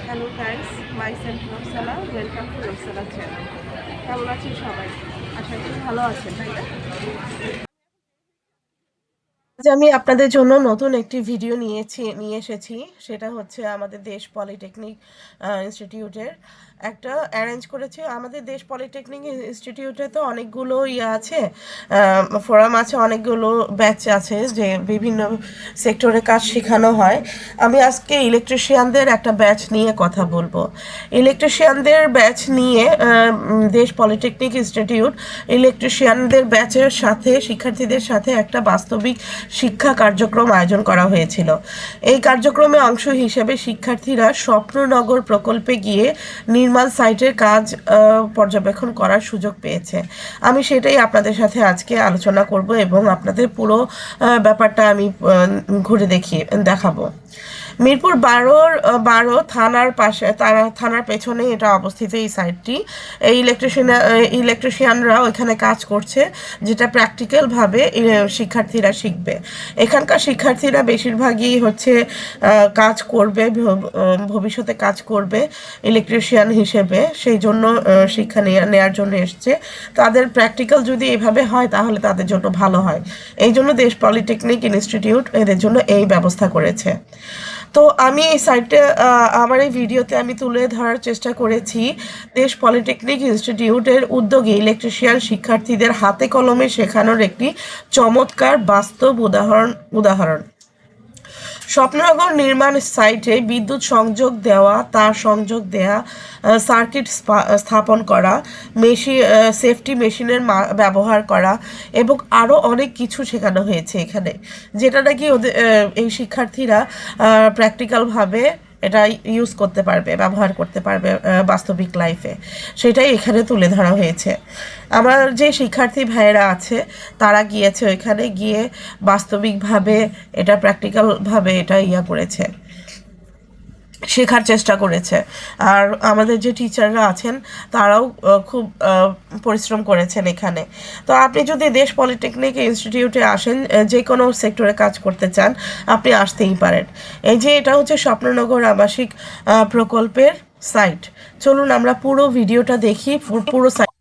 Hello guys, myself Roksana, welcome to Roksana channel. কেমন আছেন সবাই? আশা করি ভালো আছেন, তাই না? আজ আমি আপনাদের জন্য নতুন একটি ভিডিও নিয়ে এসেছি। সেটা হচ্ছে আমাদের দেশ পলিটেকনিক ইনস্টিটিউটের একটা অ্যারেঞ্জ করেছে। আমাদের দেশ পলিটেকনিক ইনস্টিটিউটে তো অনেকগুলো আছে, ফোরাম আছে, অনেকগুলো ব্যাচ আছে যে বিভিন্ন সেক্টরে কাজ শেখানো হয়। আমি আজকে ইলেকট্রিশিয়ানদের একটা ব্যাচ নিয়ে কথা বলবো। ইলেকট্রিশিয়ানদের ব্যাচ নিয়ে দেশ পলিটেকনিক ইনস্টিটিউট ইলেকট্রিশিয়ানদের ব্যাচের সাথে শিক্ষার্থীদের সাথে একটা বাস্তবিক শিক্ষা কার্যক্রম আয়োজন করা হয়েছিল। এই কার্যক্রমে অংশ হিসেবে শিক্ষার্থীরা স্বপ্ননগর প্রকল্পে গিয়ে নির্মাণ সাইটের কাজ পর্যবেক্ষণ করার সুযোগ পেয়েছে। আমি সেটাই আপনাদের সাথে আজকে আলোচনা করব এবং আপনাদের পুরো ব্যাপারটা আমি ঘুরে দেখাবো। মিরপুর 12 থানার পাশে, থানার পেছনে এটা অবস্থিত এই সাইটটি। এই ইলেকট্রিশিয়ানরা ওইখানে কাজ করছে, যেটা প্র্যাকটিক্যালভাবে শিক্ষার্থীরা শিখবে। এখানকার শিক্ষার্থীরা বেশিরভাগই হচ্ছে কাজ করবে, ভবিষ্যতে কাজ করবে ইলেকট্রিশিয়ান হিসেবে, সেই জন্য শিক্ষা নেওয়ার জন্য এসছে। তাদের প্র্যাকটিক্যাল যদি এভাবে হয় তাহলে তাদের জন্য ভালো হয়। এই জন্য দেশ পলিটেকনিক ইনস্টিটিউট এদের জন্য এই ব্যবস্থা করেছে। তো আমি এই সাইটে আমার এই ভিডিওতে আমি তুলে ধরার চেষ্টা করেছি দেশ পলিটেকনিক ইনস্টিটিউটের উদ্যোগে ইলেকট্রিশিয়ান শিক্ষার্থীদের হাতে কলমে শেখানোর একটি চমৎকার বাস্তব উদাহরণ। স্বপ্ননগর নির্মাণ সাইটে বিদ্যুৎ সংযোগ দেওয়া, তার সংযোগ দেওয়া, সার্কিট স্থাপন করা, সেফটি মেশিনের ব্যবহার করা এবং আরও অনেক কিছু শেখানো হয়েছে এখানে, যেটা নাকি ওদের এই শিক্ষার্থীরা প্র্যাকটিক্যালভাবে এটা ইউজ করতে পারবে, ব্যবহার করতে পারবে বাস্তবিক লাইফে। সেটাই এখানে তুলে ধরা হয়েছে। আমার যে শিক্ষার্থী ভাইয়েরা আছে তারা গিয়েছে ওইখানে গিয়ে বাস্তবিকভাবে এটা প্র্যাকটিক্যালভাবে এটা করেছে, শেখার চেষ্টা করেছে। আর আমাদের যে টিচাররা আছেন তারাও খুব পরিশ্রম করেছেন এখানে। তো আপনি যদি দেশ পলিটেকনিক ইনস্টিটিউটে আসেন, যে কোনো সেক্টরে কাজ করতে চান, আপনি আসতেই পারেন। এই যে এটা হচ্ছে স্বপ্ননগর আবাসিক প্রকল্পের সাইট। চলুন আমরা পুরো ভিডিওটা দেখি। পুরো সাইট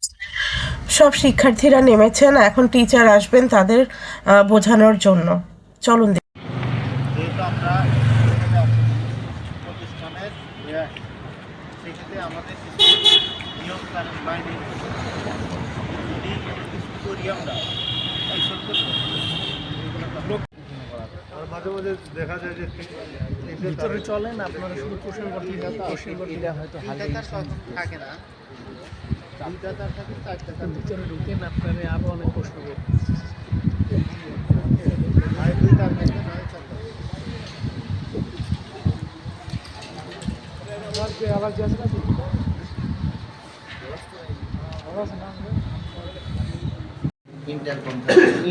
সব শিক্ষার্থীরা নেমেছেন, এখন টিচার আসবেন তাদের বোঝানোর জন্য। চলুন। যেহেতু আমরা প্রতিষ্ঠানের সেক্ষেত্রে আমাদের কিছু নিয়ম কানুন বাইরে যদি কিছু করি আমরা আর মাঝে মাঝে দেখা যায় যে ভিতরে চলেন আপনারা শুধু কোশ্চেন করতে হয়তো থাকে না, দুইটা তার থাকে, চারটা তার ভিতরে ঢুকেন আপনারা আরও অনেক প্রশ্ন করবেন।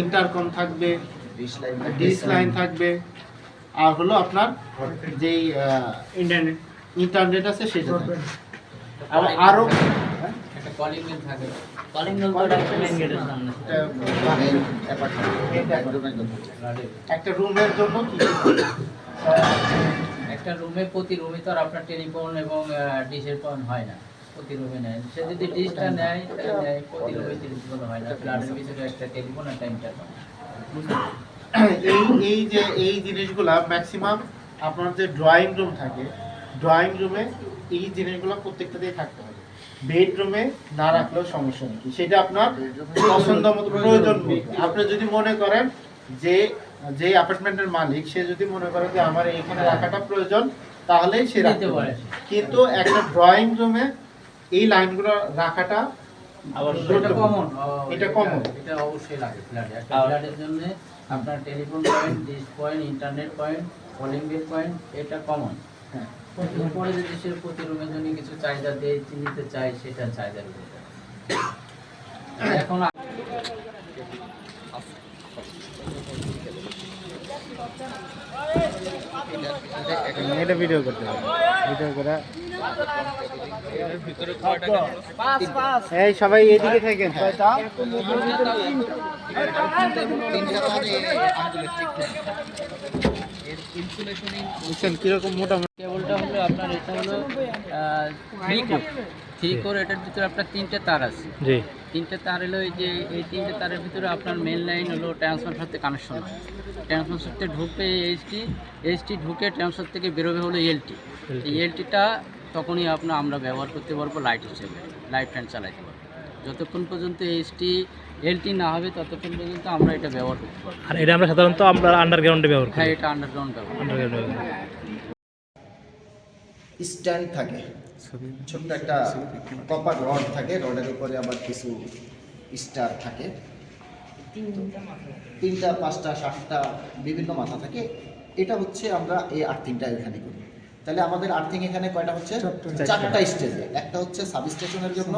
ইন্টারকম থাকবে, ডিশ লাইন থাকবে, আর হলো আপনার যেই ইন্টারনেট আছে সেটা থাকবে। আরো একটা কলিং বেল থাকে, কলিং বেল তো মেইন গেটের সামনে, একটা রুমের জন্য একটা রুমে, প্রতি রুমে তো আর আপনার টেলিফোন এবং ডিশের পয়েন্ট হয় না, প্রতি রুমে নেয়। সে যদি ডিশটা নেয় তাহলে নেয়, প্রতি রুমে টেলিফোন হয় না, ফ্ল্যাটের ভিতরে একটা টেলিফোন একটা ইন্টারনেট। এই জিনিসগুলা ম্যাক্সিমাম আপনার যে ড্রয়িং রুম থাকে, ড্রয়িং রুমে এই জিনিসগুলো প্রত্যেকটাতেই থাকতে হবে। বেডরুমে না রাখলেও সমস্যা নেই, সেটা আপনার পছন্দ মতো প্রয়োজন। আপনি যদি মনে করেন যে অ্যাপার্টমেন্টের মালিক, সে যদি মনে করে যে আমার এইখানে রাখাটা প্রয়োজন, তাহলেই সে রাখতে পারে। কিন্তু একটা ড্রয়িং রুমে এই লাইনগুলো রাখাটা এটা কমন, এটা অবশ্যই লাগে ফ্ল্যাটে। একটা ফ্ল্যাটের জন্য আপনার telephone point, dish point, internet point, calling bell point, এটা কমন। হ্যাঁ, এরপরে যদি সে প্রতি রুমের জন্য কিছু চাহিদা দিয়ে নিতে চায়, সেটা চাহিদার উপর। এখন এটা ভিডিও করতে হবে, ভিডিও করে এই সবাই এদিকে থাকেন। কিরকম মোটামুটি কেবলটা এটা হলো আপনার, এটা হলো 3 কোর। এটার ভিতরে আপনার 3টে তার আছে। জি 3টে তার হলো এই 3টে তারের ভিতরে আপনার মেন লাইন হলো ট্রান্সফার সাথে কানেকশন হয়। ট্রান্সফার সাথে ঢুকবে এইচটি ঢুকে ট্রান্সফার থেকে বেরোবে হলো এলটি। এই এলটিটা তখনই আমরা ব্যবহার করতে পারবো লাইট হিসেবে, লাইট ফ্যান চালাতে পারবো। যতক্ষণ পর্যন্ত এলটি না হবে ততক্ষণ পর্যন্ত আমরা এটা ব্যবহার করতে পারবো। আর এটা আমরা সাধারণত আমরা আন্ডারগ্রাউন্ডে ব্যবহার করি। হ্যাঁ, এটা আন্ডারগ্রাউন্ড ব্যবহার। স্ট্যান্ড থাকে, ছোট্ট একটা কপার রড থাকে, রডের উপরে আবার কিছু স্টার থাকে, 3টা 5টা 7টা বিভিন্ন মাথা থাকে। এটা হচ্ছে আমরা এই আর্থিংটা এখানে করি। তাহলে আমাদের আর্থিং এখানে কয়টা হচ্ছে? 4টা স্টেজে। একটা হচ্ছে সাব স্টেশনের জন্য,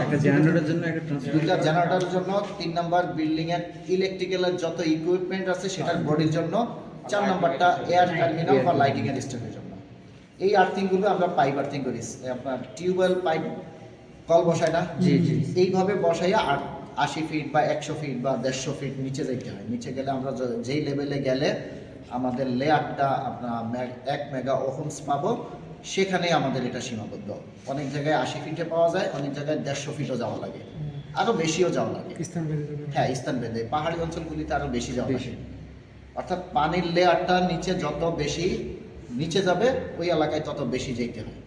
একটা জেনারেটরের জন্য, একটা 2টা জেনারেটরের জন্য, 3 নাম্বার বিল্ডিং এর ইলেকট্রিক্যালের যত ইকুইপমেন্ট আছে সেটার বডির জন্য, 4 নাম্বারটা এয়ার টার্মিনাল বা লাইটিং এর স্টেপের জন্য। এই আর্থিংগুলো আমরা পাইপ আর্থিং করি। আপনার টিউবওয়েল পাইপ কল বসায় না, জি জি, এইভাবে বসাইয়া 80 ফিট বা 100 ফিট বা 150 ফিট নিচে যেতে হয়। নিচে গেলে আমরা যেই লেভেলে গেলে আমাদের লেয়ারটা আপনার 1 মেগা ওহমস পাবো, সেখানেই আমাদের এটা সীমাবদ্ধ। অনেক জায়গায় 80 ফিটে পাওয়া যায়, অনেক জায়গায় 150 ফিটও যাওয়া লাগে, আরও বেশিও যাওয়া লাগে। হ্যাঁ, স্থান ভেদে পাহাড়ি অঞ্চলগুলিতে আরও বেশি যাওয়া লাগে। অর্থাৎ পানির লেয়ারটা নিচে যত বেশি নিচে যাবে ওই এলাকায় তত বেশি যেতে হয়।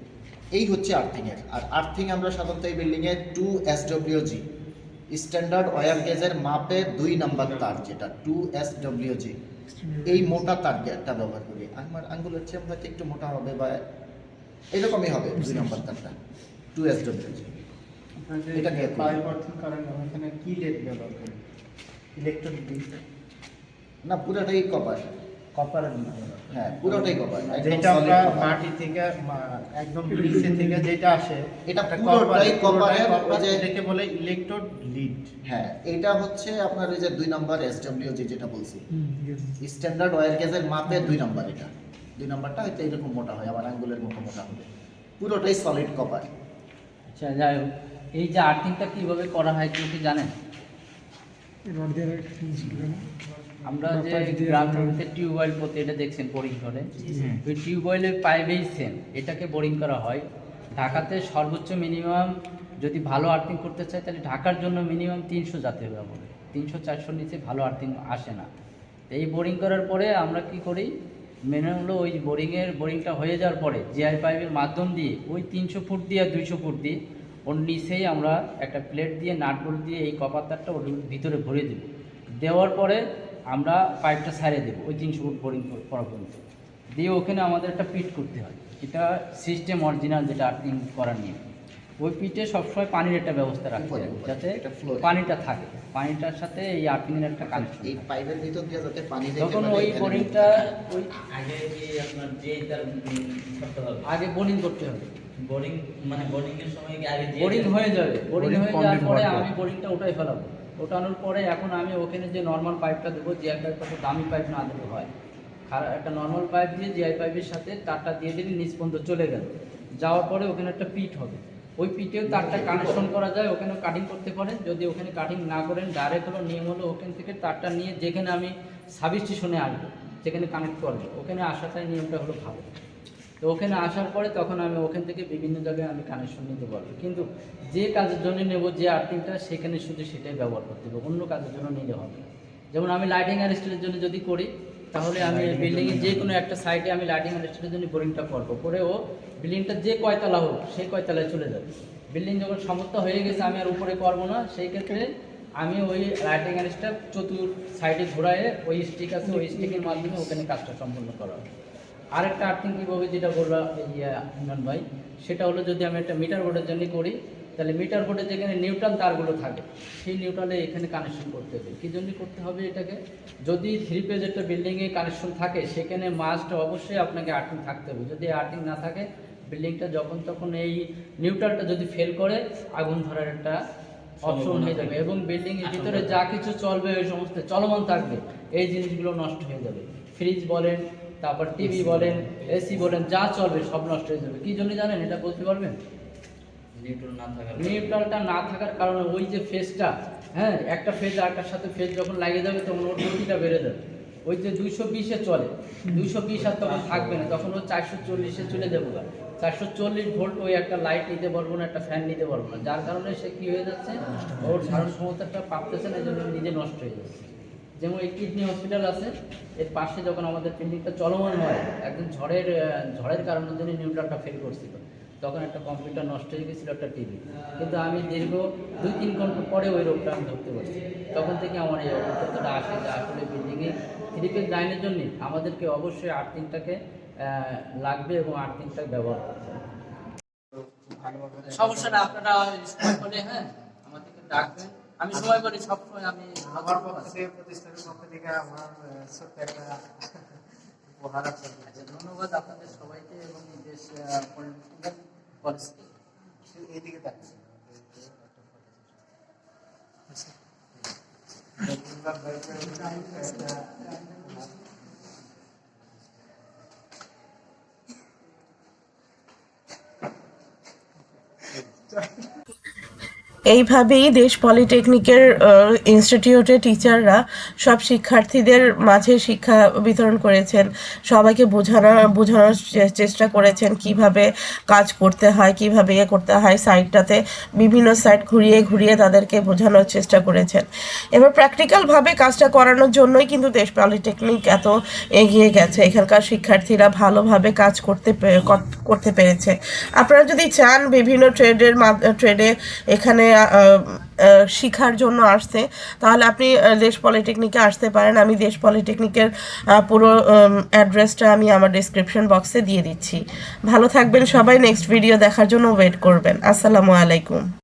এই হচ্ছে আর্থিংয়ের। আর আর্থিং আমরা সাধারণত এই বিল্ডিংয়ে 2 SWG স্ট্যান্ডার্ড ওয়্যার গেজের মাপে 2 নাম্বার তার, যেটা 2 SWG, এই মোটা তারটা ব্যবহার করি। আমার আঙ্গুলের চেয়ে হয়তো একটু মোটা হবে বা এরকমই হবে 2 নাম্বার তারটা, 2 SWG। এটা নিয়ে পাইপ আর্থিং কারণে এখানে কি লেড ব্যবহার করি? ইলেকট্রনিক না, পুরোটাই কপার। কপারের, হ্যাঁ, পুরোটাই কপার। যেটা আমরা মাটি থেকে একদম নিচে থেকে যেটা আসে, এটা পুরোটাই কপারের। ওই যে এটাকে বলে ইলেকট্রোড লিড। হ্যাঁ, এটা হচ্ছে আপনার ওই যে 2 নাম্বার SWG যেটা বলছি, স্ট্যান্ডার্ড ওয়্যার গেজের মাপে 2 নাম্বার। এটা 2 নাম্বারটা হয়তো এরকম মোটা হয়, আমার আঙ্গুলের মতো মোটা হবে। পুরোটাই সলিড কপার। আচ্ছা, যাই হোক, এই যে আর্থিংটা কীভাবে করা হয় কেউ কি জানেন? আমরা যে গ্রামে টিউবওয়েল করতে, এটা দেখছেন বোরিং করে, ওই টিউবওয়েলের পাইপেই সেম এটাকে বোরিং করা হয়। ঢাকাতে সর্বোচ্চ মিনিমাম যদি ভালো আর্থিং করতে চাই তাহলে ঢাকার জন্য মিনিমাম 300 যেতে হবে আমাদের। 300-400 নিচে ভালো আর্থিং আসে না। তো এই বোরিং করার পরে আমরা কি করি, মেনে হলো ওই বোরিংটা হয়ে যাওয়ার পরে জিআই পাইপের মাধ্যম দিয়ে ওই 300 ফুট দিয়ে 200 ফুট দিয়ে ওর নিচেই আমরা একটা প্লেট দিয়ে নাট বোল্ট দিয়ে এই কপার তারটা ওর ভিতরে ভরে দেব। দেওয়ার পরে আমরা পাইপটা ছাড়িয়ে দেবো ওই 300 ফুট বোরিং করা পর্যন্ত, দিয়ে ওখানে আমাদের একটা পিট করতে হয়। এটা সিস্টেম অরিজিনাল যেটা আর্থিং করার নিয়ে, ওই পিটে সবসময় পানির একটা ব্যবস্থা রাখতে হবে যাতে পানিটা থাকে, পানিটার সাথে এই আর্থিংয়ের একটা কানেকশন। এই পাইপের ভিতর দিয়ে যাতে পানি যখন ওই বোরিংটা ওই আগে যে আপনার যে তার আগে বোরিং করতে হবে, বোরিং মানে বোরিং এর সময় আগে বোরিং হয়ে যাবে। বোরিং হয়ে যাওয়ার পরে আমি বোরিংটা উঠাই ফেলাবো। ওঠানোর পরে এখন আমি ওখানে যে নর্মাল পাইপটা দেবো, জিআই পাইপটা তো দামি পাইপ না দিলে হয়, একটা নর্মাল পাইপ দিয়ে জিআই পাইপের সাথে তারটা দিয়ে দিলে নিচ পর্যন্ত চলে গেল। যাওয়ার পরে ওখানে একটা পিট হবে, ওই পিটেও তারটা কানেকশন করা যায়, ওখানে কাটিং করতে পারেন। যদি ওখানে কাটিং না করেন ডাইরেক্ট হলো নিয়ম হলো ওখান থেকে তারটা নিয়ে যেখানে আমি সাব স্টেশনে আসবো, যেখানে কানেক্ট করবো, ওখানে আসাটাই নিয়মটা হলো ভালো। তো ওখানে আসার পরে তখন আমি ওখান থেকে বিভিন্ন জায়গায় আমি কানেকশন নিতে পারবো, কিন্তু যে কাজের জন্য নেব যে আর্থিংটা সেখানে শুধু সেটাই ব্যবহার করতে হবে, অন্য কাজের জন্য নিলে হবে না। যেমন আমি লাইটিং আর স্টিলের জন্য যদি করি তাহলে আমি বিল্ডিংয়ের যে কোনো একটা সাইডে আমি লাইটিং আর স্টিলের জন্য বোরিংটা করবো, করে ও বিল্ডিংটা যে কয়তলা হোক সেই কয়তলায় চলে যাবে। বিল্ডিং যখন সমস্যা হয়ে গেছে আমি আর উপরে করবো না, সেই ক্ষেত্রে আমি ওই লাইটিং আর স্টার চতুর সাইডে ঘোরায় ওই স্টিক আছে, ওই স্টিকের মাধ্যমে ওখানে কাজটা সম্পূর্ণ করা হবে। আরেকটা আর্থিং কীভাবে যেটা বললাম ইমরান ভাই, সেটা হলো যদি আমি একটা মিটার বোর্ডের জন্য করি তাহলে মিটার বোর্ডে যেখানে নিউট্রাল তারগুলো থাকে সেই নিউট্রালে এখানে কানেকশন করতে হবে। কী জন্য করতে হবে এটাকে? যদি 3 পেজ একটা বিল্ডিংয়ে কানেকশন থাকে সেখানে মাস্ট অবশ্যই আপনাকে আর্থিং থাকতে হবে। যদি আর্থিং না থাকে বিল্ডিংটা যখন তখন এই নিউট্রালটা যদি ফেল করে আগুন ধরার একটা অপশন হয়ে যাবে, এবং বিল্ডিংয়ের ভিতরে যা কিছু চলবে ওই সমস্ত চলমান থাকবে, এই জিনিসগুলো নষ্ট হয়ে যাবে। ফ্রিজ বলেন, তারপর টিভি বলেন, এসি বলেন, যা চলবে সব নষ্ট হয়ে যাবে। কী জন্য জানেন? এটা বলতে পারবেন? নিউট্রালটা না থাকার কারণে ওই যে ফেজটা, হ্যাঁ, একটা ফেজ আরেকটার সাথে ফেজ যখন লাগিয়ে যাবে তখন ওর গতিটা বেড়ে যাবে। ওই যে 220-এ চলে, 220 আর তখন থাকবে না, তখন ও 440-এ চলে যাবো। 440 ভোল্ট ওই একটা লাইট নিতে পারবো না, একটা ফ্যান নিতে পারবো না, যার কারণে সে কী হয়ে যাচ্ছে, ওর ধারণ ক্ষমতাটা পাচ্ছে না, এই জন্য নিজে নষ্ট হয়ে যাচ্ছে। যেমন এই কিডনি হসপিটাল আছে, এর পাশে যখন আমাদের প্রিন্টিংটা চলমান হয়, একদিন ঝড়ের কারণে জন্য নিউট্রালটা ফেল করছিল, তখন একটা কম্পিউটার নষ্ট হয়ে গেছিলো, একটা টিভি, কিন্তু আমি দীর্ঘ 2-3 ঘন্টা পরে ওই রোগটা আমি ধরতে পারছি। তখন থেকে আমার এই অভিজ্ঞতাটা আসে যে আসলে বিল্ডিংয়ে 3 ফেজ লাইনের জন্য আমাদেরকে অবশ্যই আর্থিংটাকে লাগবে এবং আর্থিংটাকে ব্যবহার করতে হবে। সমস্যা না, আপনারা সময় করে হ্যাঁ আমাদেরকে ডাকবেন, আমি সময় করে সবসময় আমি আমার পক্ষ থেকে, প্রতিষ্ঠানের পক্ষ থেকে আমার ছোট্ট একটা উপহার আছে। আচ্ছা, ধন্যবাদ আপনাদের সবাইকে এবং এই দেশ পলিটেকনিক্যাল কলেজকে। এইদিকে থাকছে এইভাবেই দেশ পলিটেকনিকের ইনস্টিটিউটের টিচাররা সব শিক্ষার্থীদের মাঝে শিক্ষা বিতরণ করেছেন, সবাইকে বোঝানোর চেষ্টা করেছেন কিভাবে কাজ করতে হয়, কিভাবে করতে হয়, সাইটটাতে বিভিন্ন সাইট ঘুরিয়ে ঘুরিয়ে তাদেরকে বোঝানোর চেষ্টা করেছেন। এবার প্র্যাকটিক্যালভাবে কাজটা করানোর জন্যই কিন্তু দেশ পলিটেকনিক এত এগিয়ে গেছে, এখানকার শিক্ষার্থীরা ভালোভাবে কাজ করতে পেরেছে। আপনারা যদি চান বিভিন্ন ট্রেডে এখানে শিখার জন্য আসতে, তাহলে আপনি দেশ পলিটেকনিকে আসতে পারেন। আমি দেশ পলিটেকনিকের পুরো অ্যাড্রেসটা আমি আমার ডেসক্রিপশন বক্সে দিয়ে দিচ্ছি। ভালো থাকবেন সবাই, নেক্সট ভিডিও দেখার জন্য ওয়েট করবেন। আসসালামু আলাইকুম।